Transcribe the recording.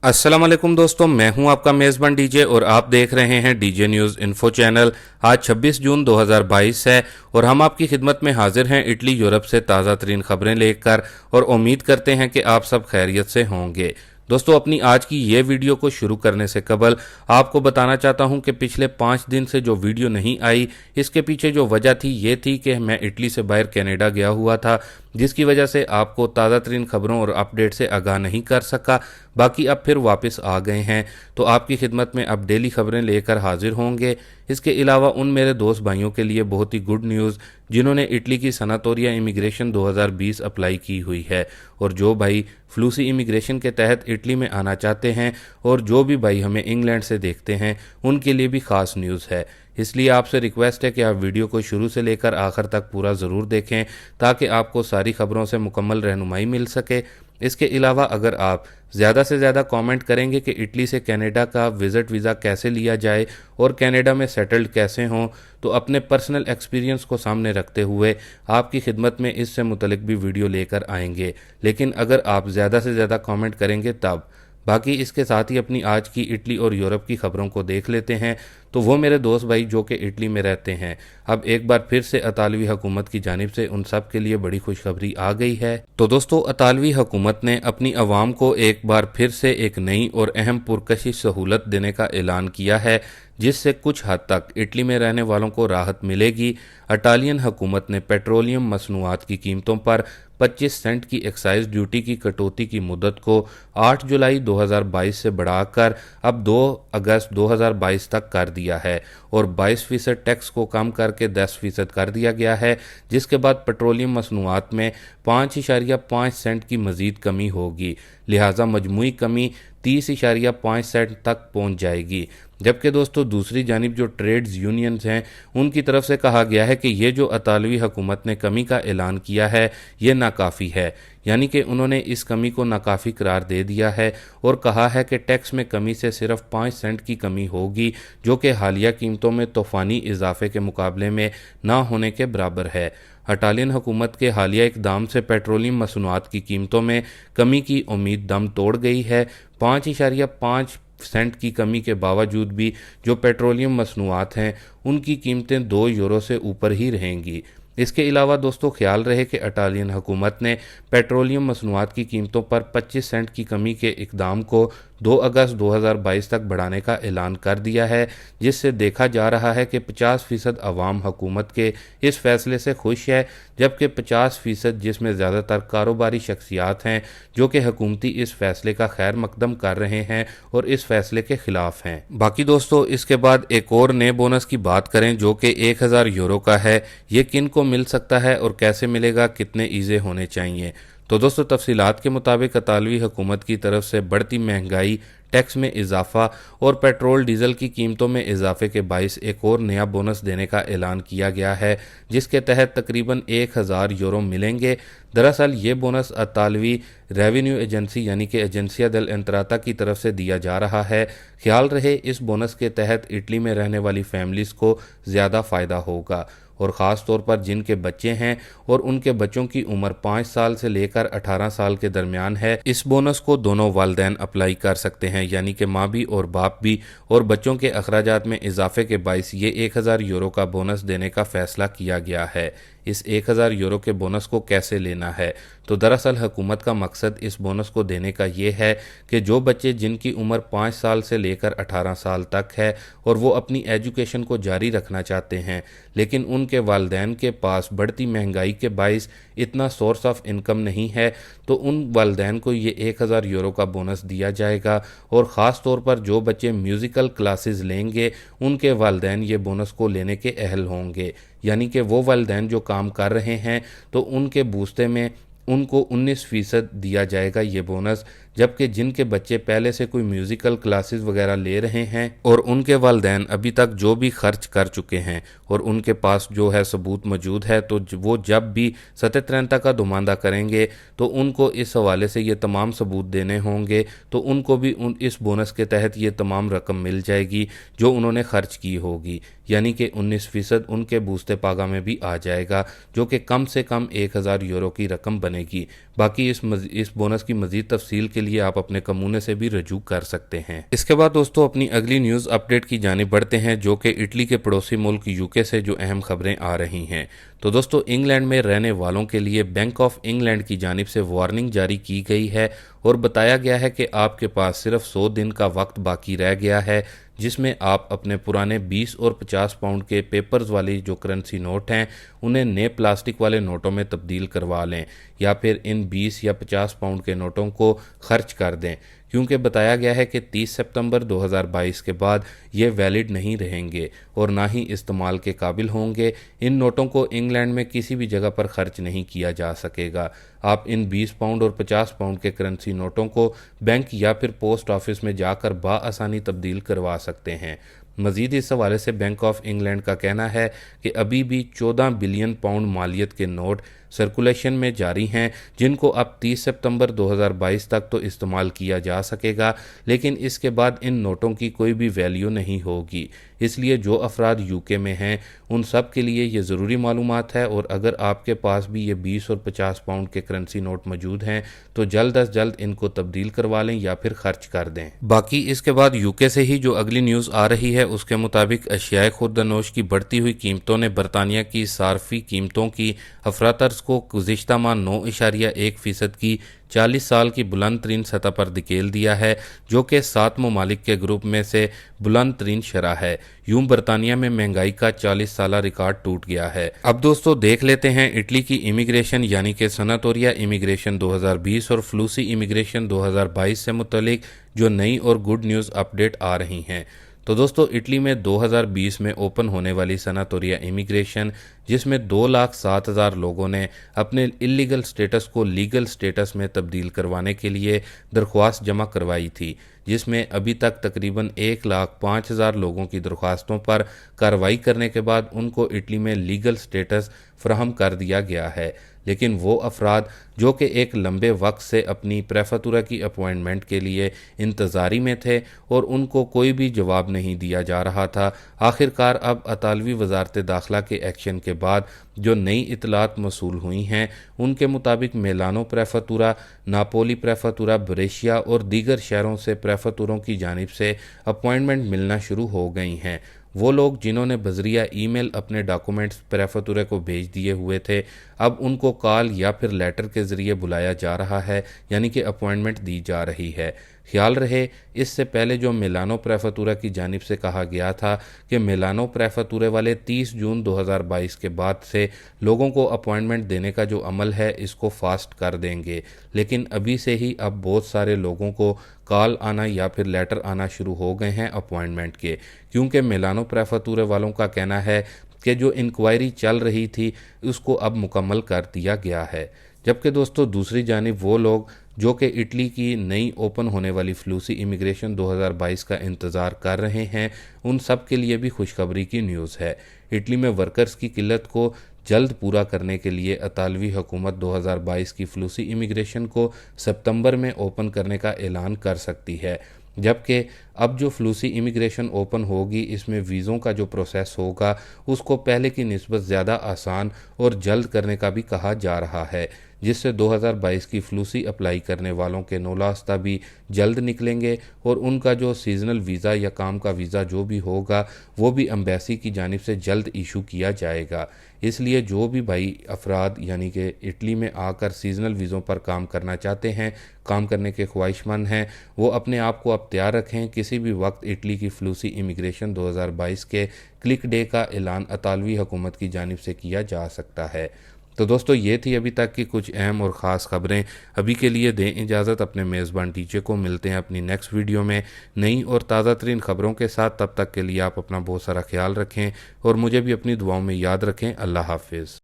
अस्सलाम वालेकुम दोस्तों, मैं हूं आपका मेज़बान डीजे और आप देख रहे हैं डीजे न्यूज़ इन्फो चैनल। आज 26 जून 2022 है और हम आपकी खिदमत में हाजिर हैं इटली यूरोप से ताज़ा तरीन खबरें लेकर और उम्मीद करते हैं कि आप सब खैरियत से होंगे। दोस्तों, अपनी आज की ये वीडियो को शुरू करने से कबल आपको बताना चाहता हूं कि पिछले 5 दिन से जो वीडियो नहीं आई, इसके पीछे जो वजह थी ये थी कि मैं इटली से बाहर कनाडा गया हुआ था, जिसकी वजह से आपको ताज़ा तरीन खबरों और अपडेट से आगाह नहीं कर सका। बाकी अब फिर वापस आ गए हैं तो आपकी खिदमत में अब डेली खबरें लेकर हाजिर होंगे। इसके अलावा उन मेरे दोस्त भाइयों के लिए बहुत ही गुड न्यूज़ जिन्होंने इटली की सनातोरिया इमिग्रेशन 2020 अप्लाई की हुई है और जो भाई फ्लूसी इमिग्रेशन के तहत इटली में आना चाहते हैं और जो भी भाई हमें इंग्लैंड से देखते हैं उनके लिए भी ख़ास न्यूज़ है। इसलिए आपसे रिक्वेस्ट है कि आप वीडियो को शुरू से लेकर आखिर तक पूरा ज़रूर देखें ताकि आपको सारी खबरों से मुकम्मल रहनुमाई मिल सके। इसके अलावा अगर आप ज़्यादा से ज़्यादा कमेंट करेंगे कि इटली से कनाडा का विज़िट वीज़ा कैसे लिया जाए और कनाडा में सेटल्ड कैसे हों, तो अपने पर्सनल एक्सपीरियंस को सामने रखते हुए आपकी खिदमत में इससे मुतलिक भी वीडियो लेकर आएंगे। लेकिन अगर आप ज़्यादा से ज़्यादा कमेंट करेंगे तब। बाकी इसके साथ ही अपनी आज की इटली और यूरोप की खबरों को देख लेते हैं। तो वो मेरे दोस्त भाई जो कि इटली में रहते हैं, अब एक बार फिर से अतालवी हुकूमत की जानिब से उन सब के लिए बड़ी खुशखबरी आ गई है। तो दोस्तों, अतालवी हुकूमत ने अपनी आवाम को एक बार फिर से एक नई और अहम पुरकशिश सहूलत देने का ऐलान किया है, जिससे कुछ हद तक इटली में रहने वालों को राहत मिलेगी। इटालियन हुकूमत ने पेट्रोलियम मसनूआत की कीमतों पर 25 सेंट की एक्साइज ड्यूटी की कटौती की मुद्दत को 8 जुलाई 2022 से बढ़ाकर अब 2 अगस्त 2022 तक कर दिया है और 22% टैक्स को कम करके 10% कर दिया गया है, जिसके बाद पेट्रोलियम मसनूआत में 5.5 सेंट की मजीद कमी होगी। लिहाजा मजमूई कमी 30.5 सेंट तक पहुंच जाएगी। जबकि दोस्तों, दूसरी जानिब जो ट्रेड्स यूनियंस हैं उनकी तरफ से कहा गया है कि ये जो अतालवी हुकूमत ने कमी का ऐलान किया है ये नाकाफ़ी है, यानी कि उन्होंने इस कमी को नाकाफ़ी करार दे दिया है और कहा है कि टैक्स में कमी से सिर्फ 5 सेंट की कमी होगी, जो कि हालिया कीमतों में तूफ़ानी इजाफे के मुकाबले में ना होने के बराबर है। इटालियन हुकूमत के हालिया इकदाम से पेट्रोलियम मसनूआत की कीमतों में कमी की उम्मीद दम तोड़ गई है। 5.5 सेंट की कमी के बावजूद भी जो पेट्रोलियम मसनूआत हैं उनकी कीमतें 2 यूरो से ऊपर ही रहेंगी। इसके अलावा दोस्तों, ख्याल रहे कि इटालियन हुकूमत ने पेट्रोलियम मसनूआत की कीमतों पर 25 सेंट की कमी के इकदाम को 2 अगस्त 2022 तक बढ़ाने का ऐलान कर दिया है, जिससे देखा जा रहा है कि 50% अवाम हुकूमत के इस फैसले से खुश है, जबकि 50% जिसमें ज़्यादातर कारोबारी शख्सियात हैं जो कि हुकूमती इस फैसले का खैर मकदम कर रहे हैं और इस फैसले के खिलाफ हैं। बाकी दोस्तों, इसके बाद एक और नए बोनस की बात करें जो कि 1000 यूरो का है। ये किन को मिल सकता है और कैसे मिलेगा, कितने ईज़े होने चाहिए। तो दोस्तों, तफसीलात के मुताबिक इतालवी हुकूमत की तरफ से बढ़ती महंगाई, टैक्स में इजाफा और पेट्रोल डीजल की कीमतों में इजाफे के बायस एक और नया बोनस देने का ऐलान किया गया है, जिसके तहत तकरीबन 1000 यूरो मिलेंगे। दरअसल ये बोनस इतालवी रेवेन्यू एजेंसी यानी कि एजेंसिया डेल एंट्राता की तरफ से दिया जा रहा है। ख्याल रहे, इस बोनस के तहत इटली में रहने वाली फैमिलीज़ को ज़्यादा फ़ायदा होगा और ख़ास तौर पर जिनके बच्चे हैं और उनके बच्चों की उम्र 5 साल से लेकर 18 साल के दरमियान है। इस बोनस को दोनों वालदैन अप्लाई कर सकते हैं, यानी कि माँ भी और बाप भी, और बच्चों के अखराजात में इजाफे के बायस ये 1000 यूरो का बोनस देने का फैसला किया गया है। इस 1000 यूरो के बोनस को कैसे लेना है, तो दरअसल हुकूमत का मकसद इस बोनस को देने का ये है कि जो बच्चे जिनकी उम्र 5 साल से लेकर 18 साल तक है और वो अपनी एजुकेशन को जारी रखना चाहते हैं, लेकिन उनके वालदैन के पास बढ़ती महंगाई के बायस इतना सोर्स ऑफ इनकम नहीं है, तो उन वालदैन को ये 1000 यूरो का बोनस दिया जाएगा। और ख़ास तौर पर जो बच्चे म्यूज़िकल क्लासेस लेंगे उनके वालदैन ये बोनस को लेने के अहल होंगे, यानी कि वो वालदैन जो काम कर रहे हैं तो उनके बूस्ते में उनको 19% दिया जाएगा ये बोनस, जबकि जिनके बच्चे पहले से कोई म्यूज़िकल क्लासेस वगैरह ले रहे हैं और उनके वालदैन अभी तक जो भी खर्च कर चुके हैं और उनके पास जो है सबूत मौजूद है, तो वो जब भी सततरनता का दुमानदा करेंगे तो उनको इस हवाले से ये तमाम सबूत देने होंगे, तो उनको भी इस बोनस के तहत ये तमाम रकम मिल जाएगी जो उन्होंने खर्च की होगी, यानी कि 19% उनके बूस्ते पागा में भी आ जाएगा, जो कि कम से कम 1000 यूरो की रकम बनेगी। बाकी इस बोनस की मज़ीद तफसील के लिए आप अपने कमूने से भी रजू कर सकते हैं। इसके बाद दोस्तों अपनी अगली न्यूज़ अपडेट की जानिब बढ़ते हैं, जो कि इटली के पड़ोसी मुल्क यूके से जो अहम खबरें आ रही हैं। तो दोस्तों इंग्लैंड में रहने वालों के लिए बैंक ऑफ इंग्लैंड की जानिब से वार्निंग जारी की गई है और बताया गया है कि आपके पास सिर्फ 100 दिन का वक्त बाकी रह गया है, जिसमें आप अपने पुराने 20 और 50 पाउंड के पेपर्स वाली जो करेंसी नोट हैं उन्हें नए प्लास्टिक वाले नोटों में तब्दील करवा लें या फिर इन 20 या 50 पाउंड के नोटों को खर्च कर दें, क्योंकि बताया गया है कि 30 सितंबर 2022 के बाद ये वैलिड नहीं रहेंगे और ना ही इस्तेमाल के काबिल होंगे। इन नोटों को इंग्लैंड में किसी भी जगह पर खर्च नहीं किया जा सकेगा। आप इन 20 पाउंड और 50 पाउंड के करेंसी नोटों को बैंक या फिर पोस्ट ऑफिस में जाकर बाआसानी तब्दील करवा सकते हैं। मजीद इस हवाले से बैंक ऑफ इंग्लैंड का कहना है कि अभी भी 14 बिलियन पाउंड मालियत के नोट सर्कुलेशन में जारी हैं, जिनको अब 30 सितंबर 2022 तक तो इस्तेमाल किया जा सकेगा, लेकिन इसके बाद इन नोटों की कोई भी वैल्यू नहीं होगी। इसलिए जो अफराद यूके में हैं उन सब के लिए ये ज़रूरी मालूमात है, और अगर आपके पास भी ये 20 और 50 पाउंड के करेंसी नोट मौजूद हैं तो जल्द अज जल्द इनको तब्दील करवा लें या फिर खर्च कर दें। बाकी इसके बाद यूके से ही जो अगली न्यूज़ आ रही है उसके मुताबिक अशियाए खुर्दनोश की बढ़ती हुई कीमतों ने बरतानिया की सार्फी कीमतों की अफरातर्ज को गुज़िश्ता माह 9.1% की 40 साल की बुलंद तरीन सतह पर धकेल दिया है, जो कि 7 ममालिक के ग्रुप में से बुलंद तरीन शरह है। यूं बरतानिया में महंगाई का 40 साला रिकॉर्ड टूट गया है। अब दोस्तों देख लेते हैं इटली की इमिग्रेशन यानी कि सनातोरिया इमिग्रेशन 2020 और फ्लूसी इमिग्रेशन 2022 से मुतलिक जो नई और गुड न्यूज़ अपडेट आ रही हैं। तो दोस्तों इटली में 2020 में ओपन होने वाली सनातोरिया इमिग्रेशन, जिसमें 2,07,000 लोगों ने अपने इलीगल स्टेटस को लीगल स्टेटस में तब्दील करवाने के लिए दरख्वास्त जमा करवाई थी, जिसमें अभी तक तकरीबन 1,05,000 लोगों की दरख्वास्तों पर कार्रवाई करने के बाद उनको इटली में लीगल स्टेटस फ्राहम कर दिया गया है। लेकिन वो अफराद जो कि एक लंबे वक्त से अपनी प्रेफेक्चुरा की अपॉइंटमेंट के लिए इंतज़ारी में थे और उनको कोई भी जवाब नहीं दिया जा रहा था, आखिरकार अब अतालवी वजारत दाखिला के एक्शन के बाद जो नई इतलात मसूल हुई हैं उनके मुताबिक मिलानो प्रेफेक्चुरा, नापोली प्रेफेक्चुरा, ब्रेशिया और दीगर शहरों से प्रेफेक्चुरों की जानिब से अपॉइंटमेंट मिलना शुरू हो गई हैं। वो लोग जिन्होंने बजरिया ईमेल अपने डॉक्यूमेंट्स प्रेफेक्चुरा को भेज दिए हुए थे, अब उनको कॉल या फिर लेटर के ज़रिए बुलाया जा रहा है, यानी कि अपॉइंटमेंट दी जा रही है। ख्याल रहे इससे पहले जो मिलानो प्रेफेक्चुरा की जानिब से कहा गया था कि मिलानो प्रेफेक्चुरा वाले 30 जून 2022 के बाद से लोगों को अपॉइंटमेंट देने का जो अमल है इसको फास्ट कर देंगे, लेकिन अभी से ही अब बहुत सारे लोगों को कॉल आना या फिर लेटर आना शुरू हो गए हैं अपॉइंटमेंट के, क्योंकि मिलानो प्रेफेक्चुरा वालों का कहना है कि जो इंक्वायरी चल रही थी उसको अब मुकम्मल कर दिया गया है। जबकि दोस्तों दूसरी जानिब वो लोग जो कि इटली की नई ओपन होने वाली फ्लूसी इमिग्रेशन 2022 का इंतज़ार कर रहे हैं, उन सब के लिए भी खुशखबरी की न्यूज़ है। इटली में वर्कर्स की किल्लत को जल्द पूरा करने के लिए अतालवी हुकूमत 2022 की फ्लूसी इमिग्रेशन को सितंबर में ओपन करने का ऐलान कर सकती है, जबकि अब जो फ्लूसी इमिग्रेशन ओपन होगी इसमें वीज़ों का जो प्रोसेस होगा उसको पहले की निस्बत ज़्यादा आसान और जल्द करने का भी कहा जा रहा है, जिससे 2022 की फ्लूसी अप्लाई करने वालों के नौलास्ता भी जल्द निकलेंगे और उनका जो सीजनल वीज़ा या काम का वीज़ा जो भी होगा वो भी एम्बेसी की जानिब से जल्द इशू किया जाएगा। इसलिए जो भी भाई अफराद यानी कि इटली में आकर सीजनल वीज़ों पर काम करना चाहते हैं, काम करने के ख्वाहिशमंद हैं, वो अपने आप को अब तैयार रखें। किसी भी वक्त इटली की फ्लूसी इमिग्रेशन 2022 के क्लिक डे का ऐलान अतालवी हुकूमत की जानिब से किया जा सकता है। तो दोस्तों ये थी अभी तक की कुछ अहम और ख़ास खबरें। अभी के लिए दें इजाज़त अपने मेज़बान टीचर को। मिलते हैं अपनी नेक्स्ट वीडियो में नई और ताज़ा तरीन खबरों के साथ। तब तक के लिए आप अपना बहुत सारा ख्याल रखें और मुझे भी अपनी दुआओं में याद रखें। अल्लाह हाफिज़।